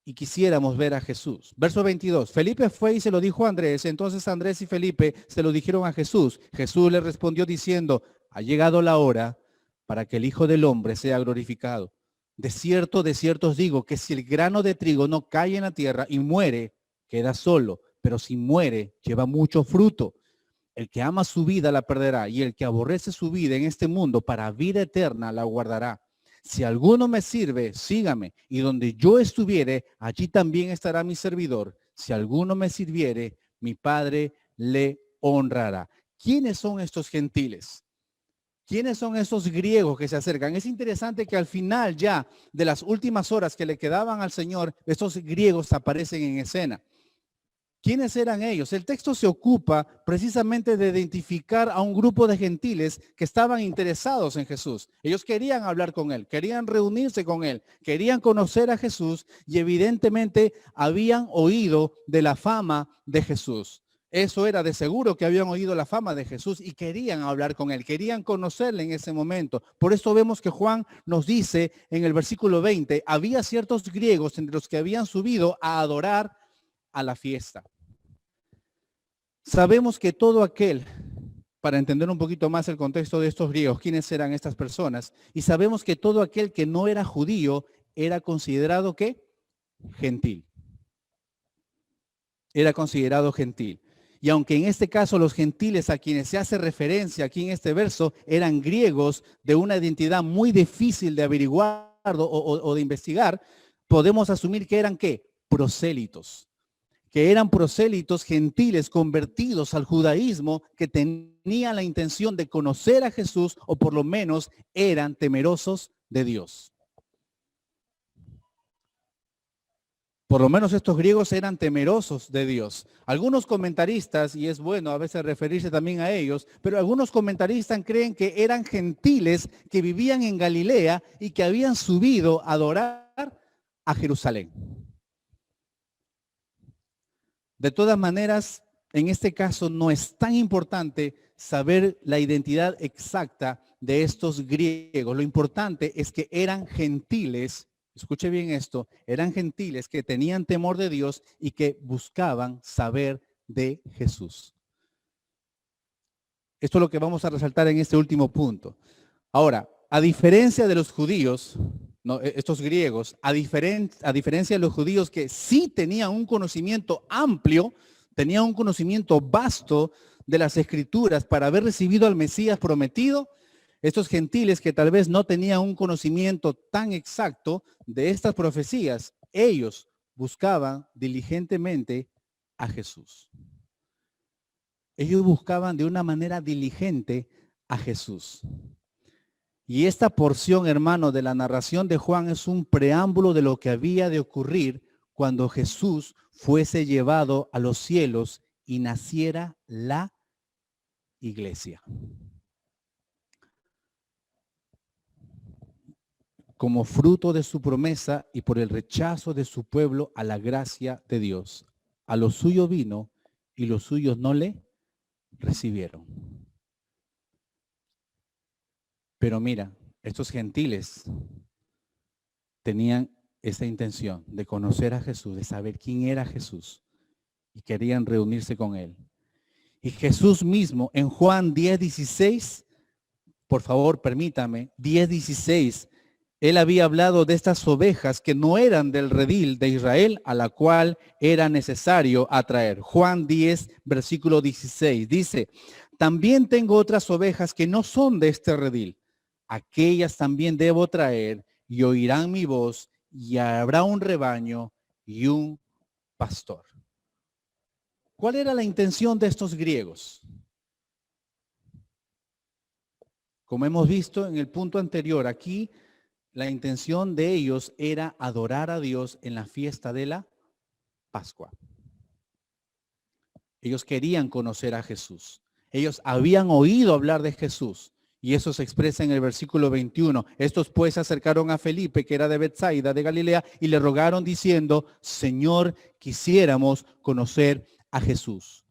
y quisiéramos ver a Jesús. Verso 22. Felipe fue y se lo dijo a Andrés. Entonces Andrés y Felipe se lo dijeron a Jesús. Jesús le respondió diciendo, ha llegado la hora para que el Hijo del Hombre sea glorificado. De cierto os digo que si el grano de trigo no cae en la tierra y muere, queda solo. Pero si muere, lleva mucho fruto. El que ama su vida la perderá, y el que aborrece su vida en este mundo para vida eterna la guardará. Si alguno me sirve, sígame, y donde yo estuviere, allí también estará mi servidor. Si alguno me sirviere, mi Padre le honrará. ¿Quiénes son estos gentiles? ¿Quiénes son esos griegos que se acercan? Es interesante que al final ya de las últimas horas que le quedaban al Señor, estos griegos aparecen en escena. ¿Quiénes eran ellos? El texto se ocupa precisamente de identificar a un grupo de gentiles que estaban interesados en Jesús. Ellos querían hablar con él, querían reunirse con él, querían conocer a Jesús y evidentemente habían oído de la fama de Jesús. Eso era de seguro que habían oído la fama de Jesús y querían hablar con él, querían conocerle en ese momento. Por eso vemos que Juan nos dice en el versículo 20, había ciertos griegos entre los que habían subido a adorar a la fiesta. Sabemos que todo aquel, para entender un poquito más el contexto de estos griegos, quiénes eran estas personas, y sabemos que todo aquel que no era judío era considerado ¿qué? Gentil. Era considerado gentil. Y aunque en este caso los gentiles a quienes se hace referencia aquí en este verso eran griegos de una identidad muy difícil de averiguar o de investigar, podemos asumir que eran ¿qué? Prosélitos. Que eran prosélitos gentiles convertidos al judaísmo que tenían la intención de conocer a Jesús o por lo menos eran temerosos de Dios. Por lo menos estos griegos eran temerosos de Dios. Algunos comentaristas, y es bueno a veces referirse también a ellos, pero algunos comentaristas creen que eran gentiles que vivían en Galilea y que habían subido a adorar a Jerusalén. De todas maneras, en este caso no es tan importante saber la identidad exacta de estos griegos. Lo importante es que eran gentiles, escuche bien esto, eran gentiles que tenían temor de Dios y que buscaban saber de Jesús. Esto es lo que vamos a resaltar en este último punto. Ahora, a diferencia de los judíos, no, estos griegos, a diferencia de los judíos que sí tenían un conocimiento amplio, tenían un conocimiento vasto de las escrituras para haber recibido al Mesías prometido, estos gentiles que tal vez no tenían un conocimiento tan exacto de estas profecías, ellos buscaban diligentemente a Jesús. Ellos buscaban de una manera diligente a Jesús. Y esta porción, hermano, de la narración de Juan es un preámbulo de lo que había de ocurrir cuando Jesús fuese llevado a los cielos y naciera la iglesia. Como fruto de su promesa y por el rechazo de su pueblo a la gracia de Dios. A lo suyo vino y los suyos no le recibieron. Pero mira, estos gentiles tenían esa intención de conocer a Jesús, de saber quién era Jesús y querían reunirse con él. Y Jesús mismo en Juan 10:16, por favor permítame, 10:16, él había hablado de estas ovejas que no eran del redil de Israel, a la cual era necesario atraer. Juan 10, versículo 16, dice, también tengo otras ovejas que no son de este redil. Aquellas también debo traer y oirán mi voz y habrá un rebaño y un pastor. ¿Cuál era la intención de estos griegos? Como hemos visto en el punto anterior, aquí la intención de ellos era adorar a Dios en la fiesta de la Pascua. Ellos querían conocer a Jesús. Ellos habían oído hablar de Jesús. Y eso se expresa en el versículo 21. Estos pues se acercaron a Felipe, que era de Betsaida, de Galilea, y le rogaron diciendo, Señor, quisiéramos conocer a Jesús.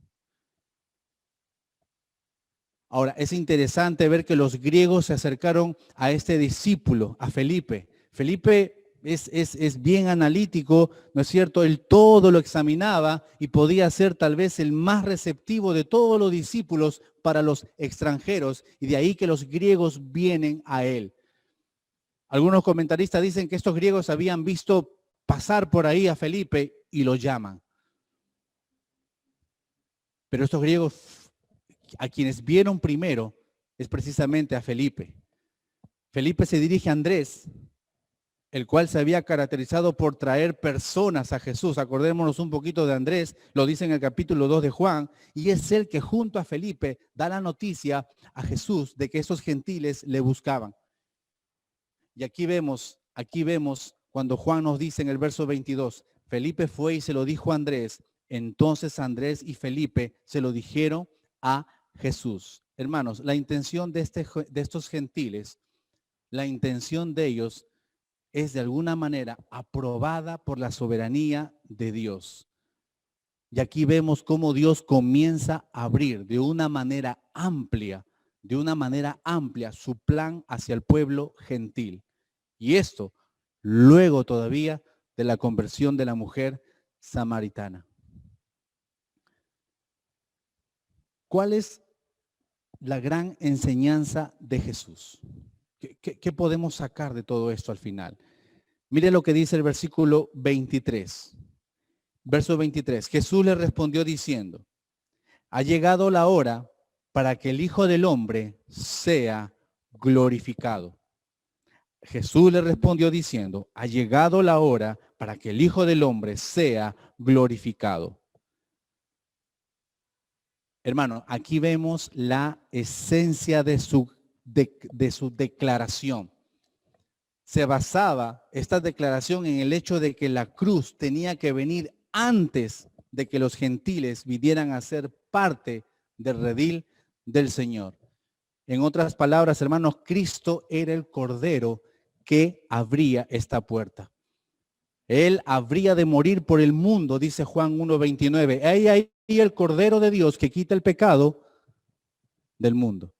Ahora, es interesante ver que los griegos se acercaron a este discípulo, a Felipe. Felipe es bien analítico, ¿no es cierto? Él todo lo examinaba y podía ser tal vez el más receptivo de todos los discípulos para los extranjeros, y de ahí que los griegos vienen a él. Algunos comentaristas dicen que estos griegos habían visto pasar por ahí a Felipe y lo llaman. Pero estos griegos, a quienes vieron primero, es precisamente a Felipe. Felipe se dirige a Andrés, el cual se había caracterizado por traer personas a Jesús. Acordémonos un poquito de Andrés, lo dice en el capítulo 2 de Juan, y es el que junto a Felipe da la noticia a Jesús de que esos gentiles le buscaban. Y aquí vemos cuando Juan nos dice en el verso 22, Felipe fue y se lo dijo a Andrés, entonces Andrés y Felipe se lo dijeron a Jesús. Hermanos, la intención de estos gentiles, la intención de ellos es de alguna manera aprobada por la soberanía de Dios. Y aquí vemos cómo Dios comienza a abrir de una manera amplia su plan hacia el pueblo gentil. Y esto luego todavía de la conversión de la mujer samaritana. ¿Cuál es la gran enseñanza de Jesús? ¿Qué podemos sacar de todo esto al final? Mire lo que dice el versículo 23. Verso 23. Jesús le respondió diciendo, ha llegado la hora para que el Hijo del Hombre sea glorificado. Jesús le respondió diciendo, ha llegado la hora para que el Hijo del Hombre sea glorificado. Hermano, aquí vemos la esencia de su declaración. Se basaba esta declaración en el hecho de que la cruz tenía que venir antes de que los gentiles vinieran a ser parte del redil del Señor. En otras palabras, hermanos, Cristo era el Cordero que abría esta puerta. Él habría de morir por el mundo, dice Juan 1:29. Ahí el Cordero de Dios que quita el pecado del mundo.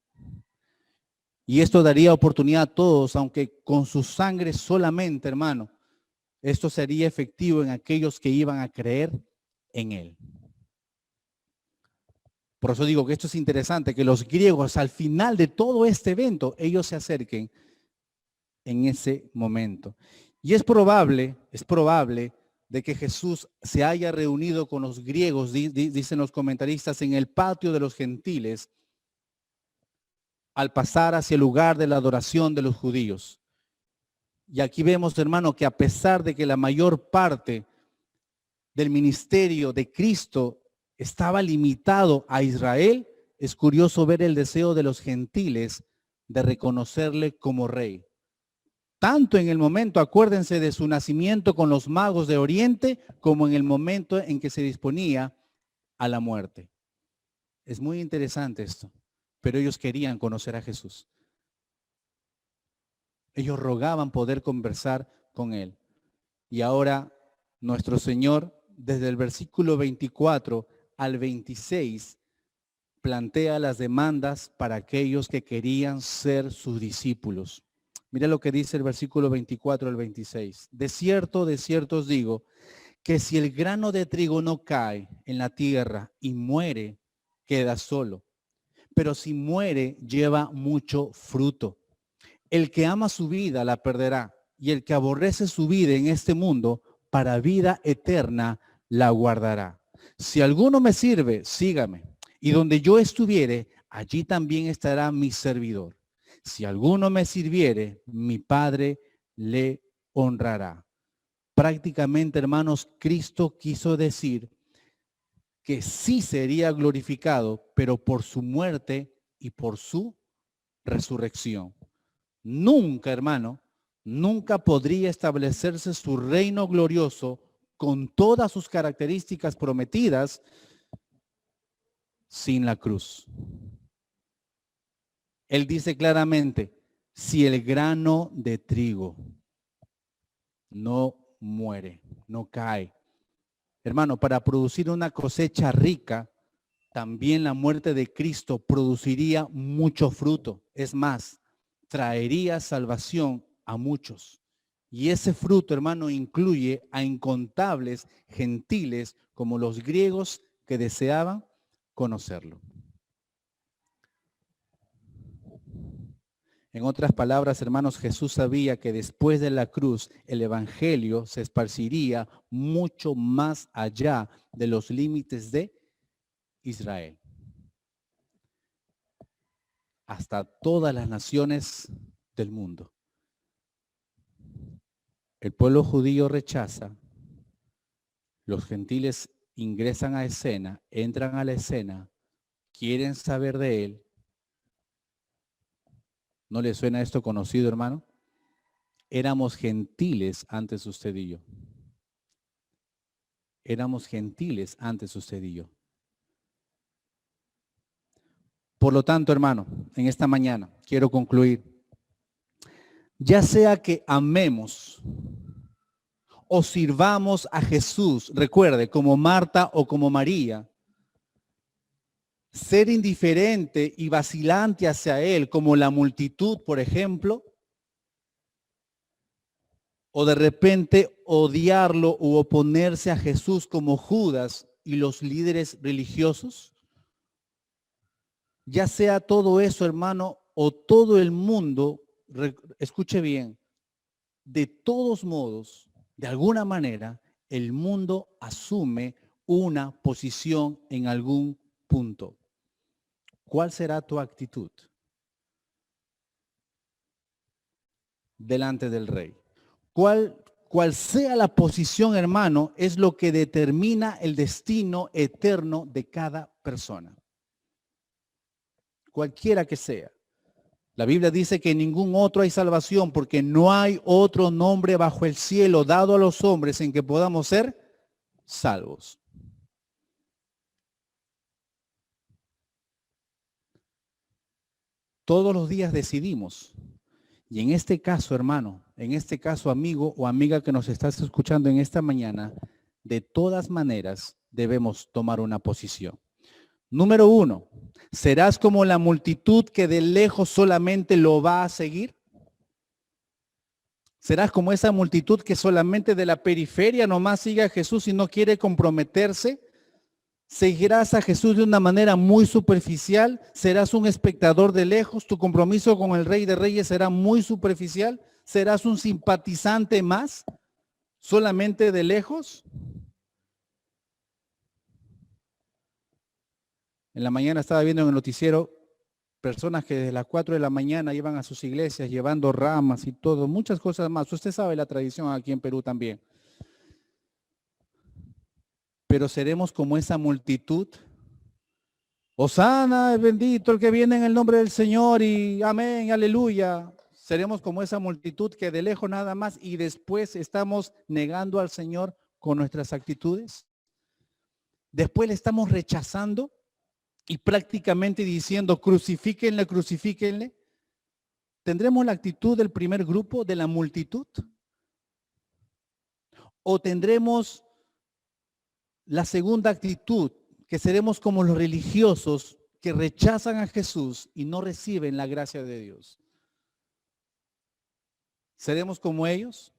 Y esto daría oportunidad a todos, aunque con su sangre solamente, hermano, esto sería efectivo en aquellos que iban a creer en él. Por eso digo que esto es interesante, que los griegos al final de todo este evento, ellos se acerquen en ese momento. Y es probable de que Jesús se haya reunido con los griegos, dicen los comentaristas, en el patio de los gentiles, al pasar hacia el lugar de la adoración de los judíos. Y aquí vemos, hermano, que a pesar de que la mayor parte del ministerio de Cristo estaba limitado a Israel, es curioso ver el deseo de los gentiles de reconocerle como rey. Tanto en el momento, acuérdense, de su nacimiento con los magos de Oriente, como en el momento en que se disponía a la muerte. Es muy interesante esto, pero ellos querían conocer a Jesús. Ellos rogaban poder conversar con él. Y ahora nuestro Señor, desde el versículo 24 al 26, plantea las demandas para aquellos que querían ser sus discípulos. Mira lo que dice el versículo 24 al 26. De cierto os digo, que si el grano de trigo no cae en la tierra y muere, queda solo. Pero si muere, lleva mucho fruto. El que ama su vida la perderá, y el que aborrece su vida en este mundo, para vida eterna la guardará. Si alguno me sirve, sígame, y donde yo estuviere, allí también estará mi servidor. Si alguno me sirviere, mi Padre le honrará. Prácticamente, hermanos, Cristo quiso decir que sí sería glorificado, pero por su muerte y por su resurrección. Nunca, hermano, nunca podría establecerse su reino glorioso con todas sus características prometidas sin la cruz. Él dice claramente, si el grano de trigo no muere, no cae. Hermano, para producir una cosecha rica, también la muerte de Cristo produciría mucho fruto. Es más, traería salvación a muchos. Y ese fruto, hermano, incluye a incontables gentiles como los griegos que deseaban conocerlo. En otras palabras, hermanos, Jesús sabía que después de la cruz el evangelio se esparciría mucho más allá de los límites de Israel, hasta todas las naciones del mundo. El pueblo judío rechaza, los gentiles ingresan a escena, entran a la escena, quieren saber de él. ¿No le suena esto conocido, hermano? Éramos gentiles antes usted y yo. Éramos gentiles antes usted y yo. Por lo tanto, hermano, en esta mañana quiero concluir. Ya sea que amemos o sirvamos a Jesús, recuerde, como Marta o como María, ser indiferente y vacilante hacia Él, como la multitud, por ejemplo, o de repente odiarlo u oponerse a Jesús como Judas y los líderes religiosos, ya sea todo eso, hermano, o todo el mundo, escuche bien, de todos modos, de alguna manera, el mundo asume una posición en algún punto. ¿Cuál será tu actitud delante del Rey? Cual sea la posición, hermano, es lo que determina el destino eterno de cada persona. Cualquiera que sea. La Biblia dice que en ningún otro hay salvación porque no hay otro nombre bajo el cielo dado a los hombres en que podamos ser salvos. Todos los días decidimos. Y en este caso, hermano, en este caso, amigo o amiga que nos estás escuchando en esta mañana, de todas maneras debemos tomar una posición. Número 1, ¿serás como la multitud que de lejos solamente lo va a seguir? ¿Serás como esa multitud que solamente de la periferia nomás sigue a Jesús y no quiere comprometerse? ¿Seguirás a Jesús de una manera muy superficial? ¿Serás un espectador de lejos? ¿Tu compromiso con el Rey de Reyes será muy superficial? ¿Serás un simpatizante más? ¿Solamente de lejos? En la mañana estaba viendo en el noticiero personas que desde las 4 de la mañana iban a sus iglesias llevando ramas y todo, muchas cosas más. Usted sabe la tradición aquí en Perú también. Pero seremos como esa multitud. Hosana, es bendito el que viene en el nombre del Señor y amén, aleluya. Seremos como esa multitud que de lejos nada más y después estamos negando al Señor con nuestras actitudes. Después le estamos rechazando y prácticamente diciendo crucifíquenle, crucifíquenle. ¿Tendremos la actitud del primer grupo, de la multitud? ¿O tendremos la segunda actitud, que seremos como los religiosos que rechazan a Jesús y no reciben la gracia de Dios? ¿Seremos como ellos?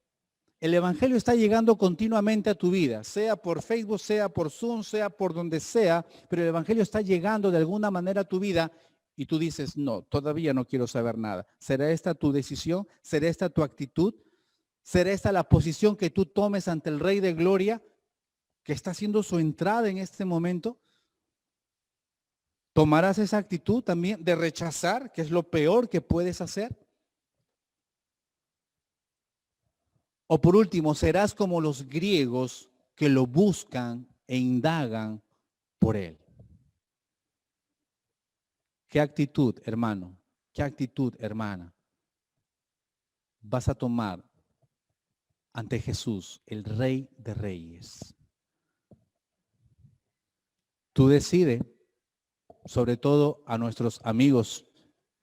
El evangelio está llegando continuamente a tu vida, sea por Facebook, sea por Zoom, sea por donde sea, pero el evangelio está llegando de alguna manera a tu vida y tú dices, no, todavía no quiero saber nada. ¿Será esta tu decisión? ¿Será esta tu actitud? ¿Será esta la posición que tú tomes ante el Rey de Gloria, que está haciendo su entrada en este momento? ¿Tomarás esa actitud también de rechazar, que es lo peor que puedes hacer? O por último, serás como los griegos que lo buscan e indagan por él. ¿Qué actitud, hermano? ¿Qué actitud, hermana, vas a tomar ante Jesús, el Rey de Reyes? Tú decides, sobre todo a nuestros amigos,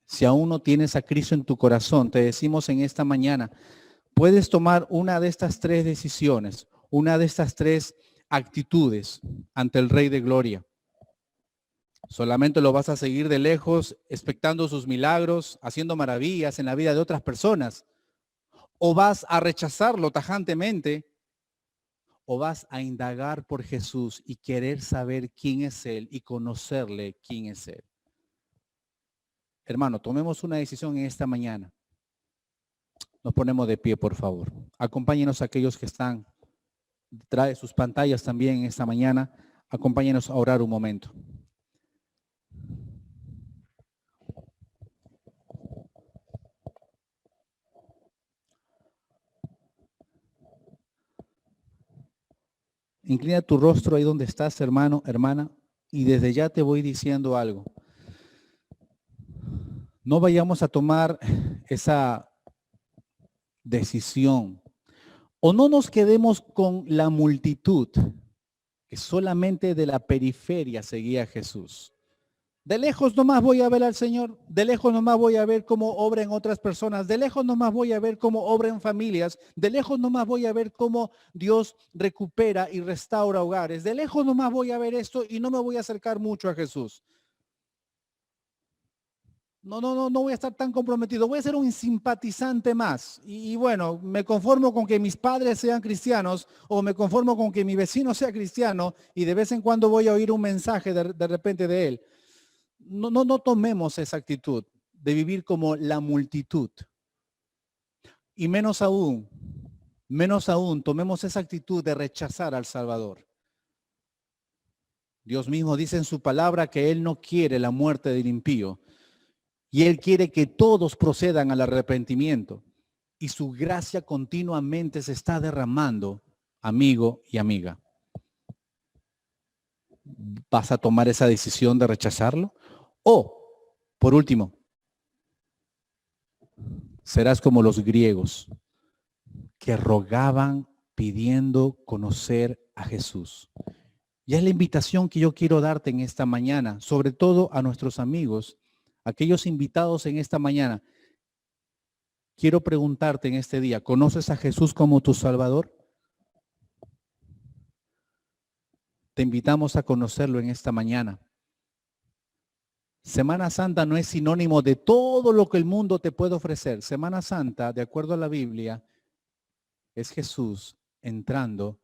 si aún no tienes a Cristo en tu corazón, te decimos en esta mañana, puedes tomar una de estas tres decisiones, una de estas tres actitudes ante el Rey de Gloria. Solamente lo vas a seguir de lejos, expectando sus milagros, haciendo maravillas en la vida de otras personas. O vas a rechazarlo tajantemente, o vas a indagar por Jesús y querer saber quién es Él y conocerle quién es Él. Hermano, tomemos una decisión en esta mañana. Nos ponemos de pie, por favor. Acompáñenos a aquellos que están detrás de sus pantallas también en esta mañana. Acompáñenos a orar un momento. Inclina tu rostro ahí donde estás, hermano, hermana, y desde ya te voy diciendo algo. No vayamos a tomar esa decisión o no nos quedemos con la multitud que solamente de la periferia seguía a Jesús. De lejos nomás voy a ver al Señor, de lejos nomás voy a ver cómo obra en otras personas, de lejos nomás voy a ver cómo obra en familias, de lejos nomás voy a ver cómo Dios recupera y restaura hogares, de lejos nomás voy a ver esto y no me voy a acercar mucho a Jesús. No voy a estar tan comprometido, voy a ser un simpatizante más. Y bueno, me conformo con que mis padres sean cristianos o me conformo con que mi vecino sea cristiano y de vez en cuando voy a oír un mensaje de repente de él. No tomemos esa actitud de vivir como la multitud. Y menos aún, tomemos esa actitud de rechazar al Salvador. Dios mismo dice en su palabra que Él no quiere la muerte del impío, y Él quiere que todos procedan al arrepentimiento. Y su gracia continuamente se está derramando, amigo y amiga. ¿Vas a tomar esa decisión de rechazarlo? O, por último, serás como los griegos que rogaban pidiendo conocer a Jesús. Y es la invitación que yo quiero darte en esta mañana, sobre todo a nuestros amigos, aquellos invitados en esta mañana. Quiero preguntarte en este día, ¿conoces a Jesús como tu Salvador? Te invitamos a conocerlo en esta mañana. Semana Santa no es sinónimo de todo lo que el mundo te puede ofrecer. Semana Santa, de acuerdo a la Biblia, es Jesús entrando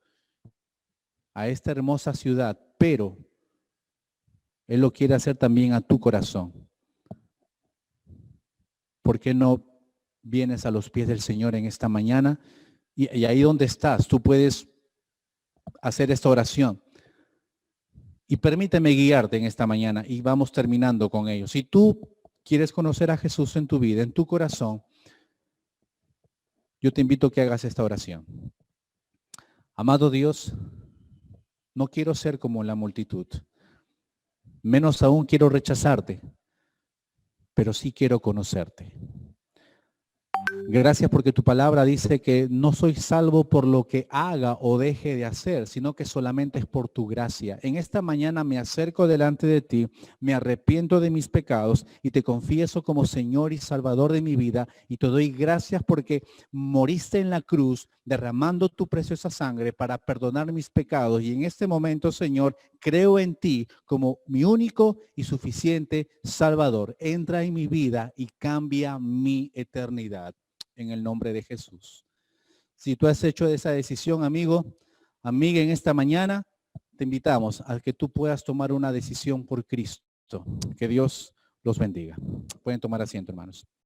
a esta hermosa ciudad, pero Él lo quiere hacer también a tu corazón. ¿Por qué no vienes a los pies del Señor en esta mañana y ahí donde estás, tú puedes hacer esta oración. Y permíteme guiarte en esta mañana y vamos terminando con ello. Si tú quieres conocer a Jesús en tu vida, en tu corazón, yo te invito a que hagas esta oración. Amado Dios, no quiero ser como la multitud. Menos aún quiero rechazarte, pero sí quiero conocerte. Gracias porque tu palabra dice que no soy salvo por lo que haga o deje de hacer, sino que solamente es por tu gracia. En esta mañana me acerco delante de ti, me arrepiento de mis pecados y te confieso como Señor y Salvador de mi vida y te doy gracias porque moriste en la cruz derramando tu preciosa sangre para perdonar mis pecados. Y en este momento, Señor, creo en ti como mi único y suficiente Salvador. Entra en mi vida y cambia mi eternidad. En el nombre de Jesús. Si tú has hecho esa decisión, amigo, amiga, en esta mañana, te invitamos a que tú puedas tomar una decisión por Cristo. Que Dios los bendiga. Pueden tomar asiento, hermanos.